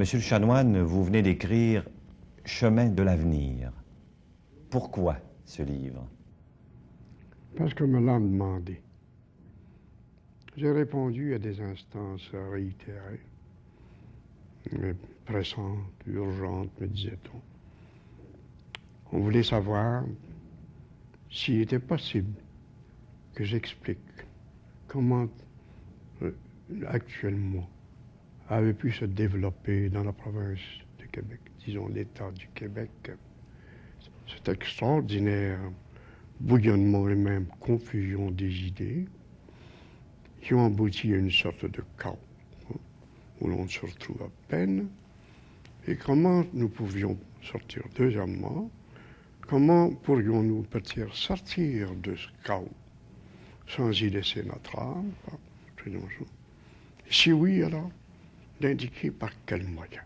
Monsieur le chanoine, vous venez d'écrire « Chemin de l'avenir ». Pourquoi ce livre? Parce qu'on me l'a demandé. J'ai répondu à des instances réitérées, mais pressantes, urgentes, me disait-on. On voulait savoir s'il était possible que j'explique comment actuellement avait pu se développer dans la province de Québec, disons l'État du Québec, cet extraordinaire bouillonnement et même confusion des idées qui ont abouti à une sorte de chaos où l'on se retrouve à peine, et comment nous pouvions sortir. Deuxièmement, comment pourrions-nous peut-être sortir de ce chaos sans y laisser notre âme? Si oui, alors, d'indiquer par quels moyens.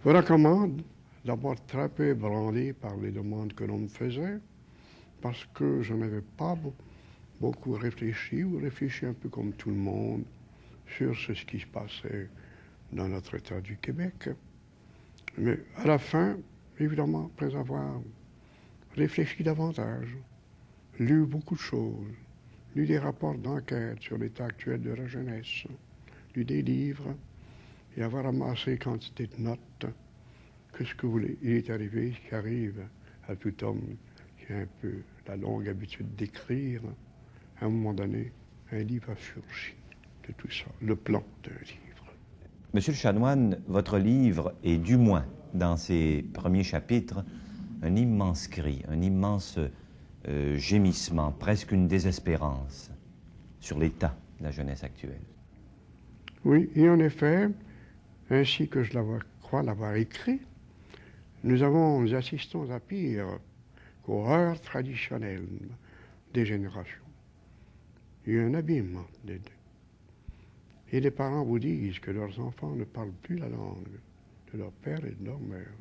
Voilà comment, d'abord très peu ébranlé par les demandes que l'on me faisait, parce que je n'avais pas beaucoup réfléchi, ou réfléchi un peu comme tout le monde, sur ce qui se passait dans notre État du Québec. Mais à la fin, évidemment, après avoir réfléchi davantage, lu beaucoup de choses, lu des rapports d'enquête sur l'état actuel de la jeunesse, lu des livres, et avoir amassé quantité de notes, que ce que vous voulez, il est arrivé ce qui arrive à tout homme qui a un peu la longue habitude d'écrire. À un moment donné, un livre a surgi de tout ça, le plan d'un livre. Monsieur le chanoine, votre livre est du moins, dans ses premiers chapitres, un immense cri, un immense gémissement, presque une désespérance sur l'état de la jeunesse actuelle. Oui, et en effet, ainsi que je crois l'avoir écrit, nous assistons à pire qu'aux erreurs traditionnelles des générations. Il y a un abîme des deux. Et les parents vous disent que leurs enfants ne parlent plus la langue de leur père et de leur mère.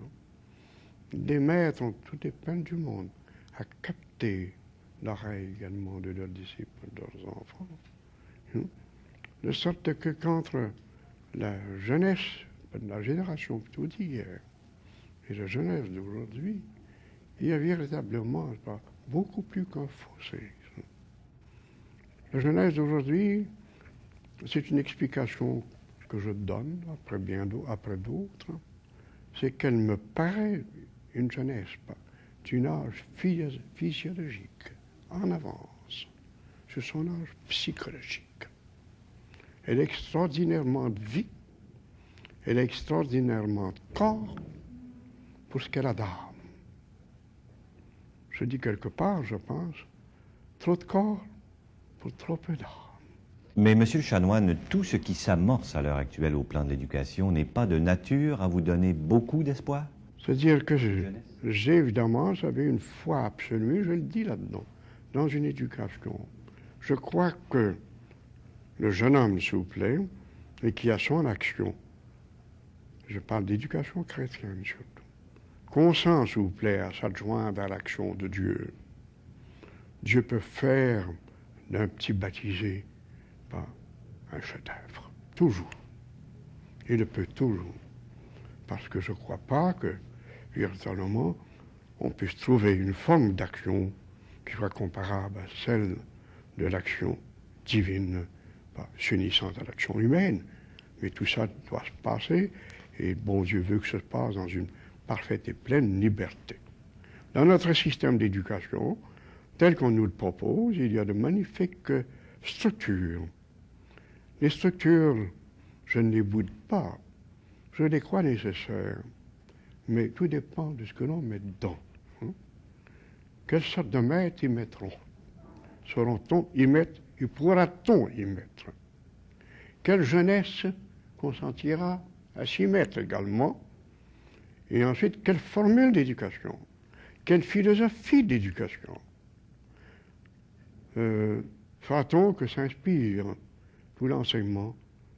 Les maîtres ont toutes les peines du monde à capter l'oreille également de leurs disciples, de leurs enfants. De sorte que qu'entre la jeunesse, la génération plutôt d'hier, et la jeunesse d'aujourd'hui, il y a véritablement beaucoup plus qu'un fossé. La jeunesse d'aujourd'hui, c'est une explication que je donne après d'autres, c'est qu'elle me paraît une jeunesse d'un âge physiologique en avance sur son âge psychologique. Elle est extraordinairement de vie, elle est extraordinairement de corps pour ce qu'elle a d'âme. Je dis quelque part, je pense, trop de corps pour trop peu d'âme. Mais, monsieur le chanoine, tout ce qui s'amorce à l'heure actuelle au plan de l'éducation n'est pas de nature à vous donner beaucoup d'espoir? C'est-à-dire que j'ai évidemment, j'avais une foi absolue, je le dis là-dedans, dans une éducation. Je crois que le jeune homme, s'il vous plaît, et qui a son action, je parle d'éducation chrétienne surtout, consent, s'il vous plaît, à s'adjoindre à l'action de Dieu. Dieu peut faire d'un petit baptisé un chef-d'œuvre, toujours. Il le peut toujours. Parce que je ne crois pas que, véritablement, on puisse trouver une forme d'action qui soit comparable à celle de l'action divine, s'unissant à l'action humaine. Mais tout ça doit se passer, et bon Dieu veut que ça se passe dans une parfaite et pleine liberté. Dans notre système d'éducation, tel qu'on nous le propose, il y a de magnifiques structures. Les structures, je ne les boude pas, je les crois nécessaires, mais tout dépend de ce que l'on met dedans. Quelle sorte de maîtres y mettront? Sauront-on y mettre et pourra-t-on y mettre? Quelle jeunesse consentira à s'y mettre également? Et ensuite, quelle formule d'éducation? Quelle philosophie d'éducation? Fera-t-on que s'inspire tout l'enseignement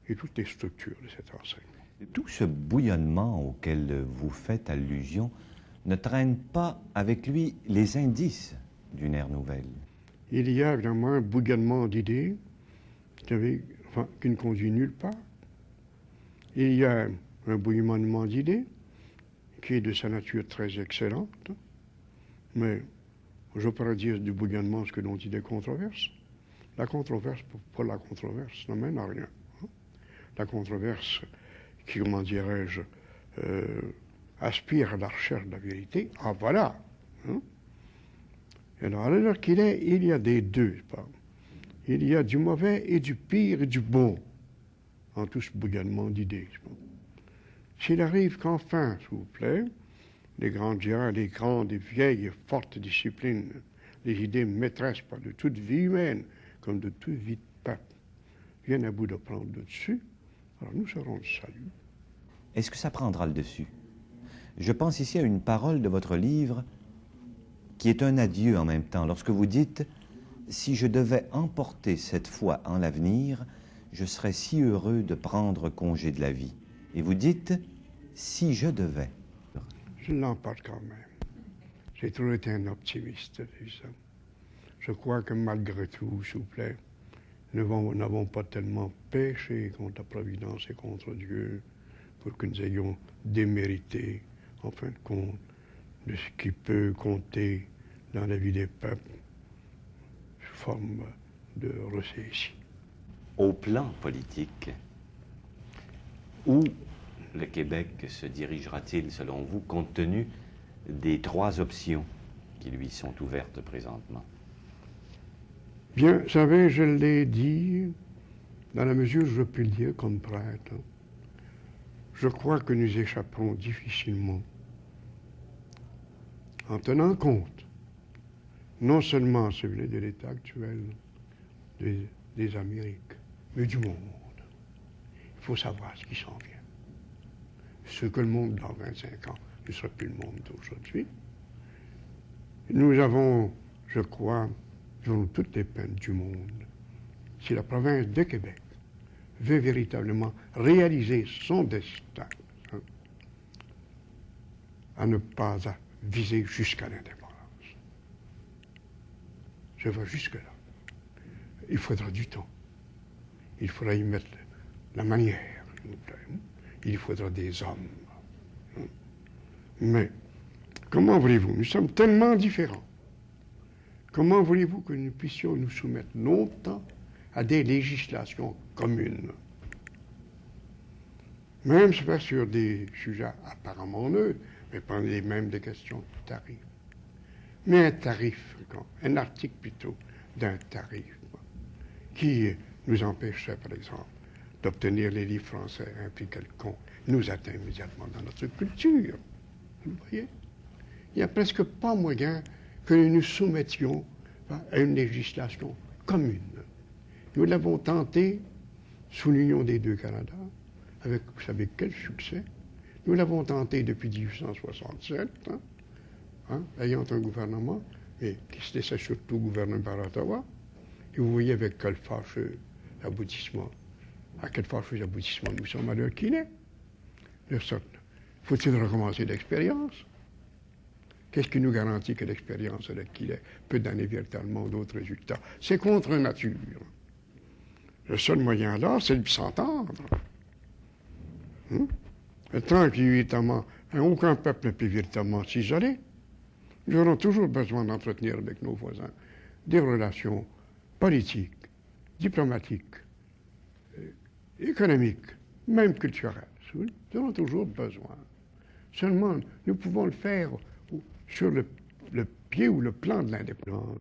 et toutes les structures de cet enseignement? Tout ce bouillonnement auquel vous faites allusion ne traîne pas avec lui les indices d'une ère nouvelle? Il y a évidemment un bouillonnement d'idées qui ne conduit nulle part. il y a un bouillonnement d'idées qui est de sa nature très excellente, mais je pourrais dire du bouillonnement ce que l'on dit des controverses. La controverse, pour la controverse, n'amène à rien. La controverse qui, comment dirais-je, aspire à la recherche de la vérité, ah voilà. Alors qu'il est, il y a des deux. Il y a du mauvais et du pire et du bon en tout ce bouillonnement d'idées. S'il arrive qu'enfin, s'il vous plaît, les grandes et vieilles et fortes disciplines, les idées maîtresses pas de toute vie humaine, comme de toute vie de peuple, viennent à bout de prendre le dessus, alors nous serons le salut. Est-ce que ça prendra le dessus? Je pense ici à une parole de votre livre qui est un adieu en même temps. Lorsque vous dites « Si je devais emporter cette foi en l'avenir, je serais si heureux de prendre congé de la vie. » Et vous dites « Si je devais. » Je l'emporte quand même. J'ai toujours été un optimiste, ça. Je crois que malgré tout, s'il vous plaît, nous n'avons pas tellement péché contre la Providence et contre Dieu pour que nous ayons démérité, en fin de compte, de ce qui peut compter dans la vie des peuples sous forme de recession. Au plan politique, où le Québec se dirigera-t-il, selon vous, compte tenu des trois options qui lui sont ouvertes présentement? Bien, vous savez, je l'ai dit, dans la mesure où je peux le dire comme prêtre, je crois que nous échapperons difficilement en tenant compte non seulement celui de l'état actuel des Amériques, mais du monde. Il faut savoir ce qui s'en vient. Ce que le monde dans 25 ans ne sera plus le monde d'aujourd'hui. Nous avons, je crois, toutes les peines du monde. Si la province de Québec veut véritablement réaliser son destin, à ne pas viser jusqu'à l'indépendance. Je vais jusque-là. Il faudra du temps. Il faudra y mettre la manière, s'il vous plaît. Il faudra des hommes. Mais, comment voulez-vous? Nous sommes tellement différents. Comment voulez-vous que nous puissions nous soumettre longtemps à des législations communes? Même sur des sujets apparemment neutres, mais pas les mêmes des questions de tarif. Mais un tarif, un article plutôt d'un tarif, qui nous empêcherait, par exemple, d'obtenir les livres français à un prix quelconque, nous atteint immédiatement dans notre culture. Vous voyez? Il n'y a presque pas moyen que nous nous soumettions à une législation commune. Nous l'avons tenté sous l'Union des deux Canada, avec, vous savez, quel succès. Nous l'avons tenté depuis 1867, ayant un gouvernement, et qui se laissait surtout gouverner par Ottawa. Et vous voyez avec quel fâcheux aboutissement, à quel fâcheux aboutissement nous sommes à l'heure qu'il est. De sorte, faut-il recommencer l'expérience? Qu'est-ce qui nous garantit que l'expérience à l'heure qu'il est peut donner véritablement d'autres résultats? C'est contre nature. Le seul moyen alors, c'est de s'entendre. Tant qu'évidemment, aucun peuple ne peut véritablement s'isoler, nous aurons toujours besoin d'entretenir avec nos voisins des relations politiques, diplomatiques, économiques, même culturelles. Nous aurons toujours besoin. Seulement, nous pouvons le faire sur le pied ou le plan de l'indépendance.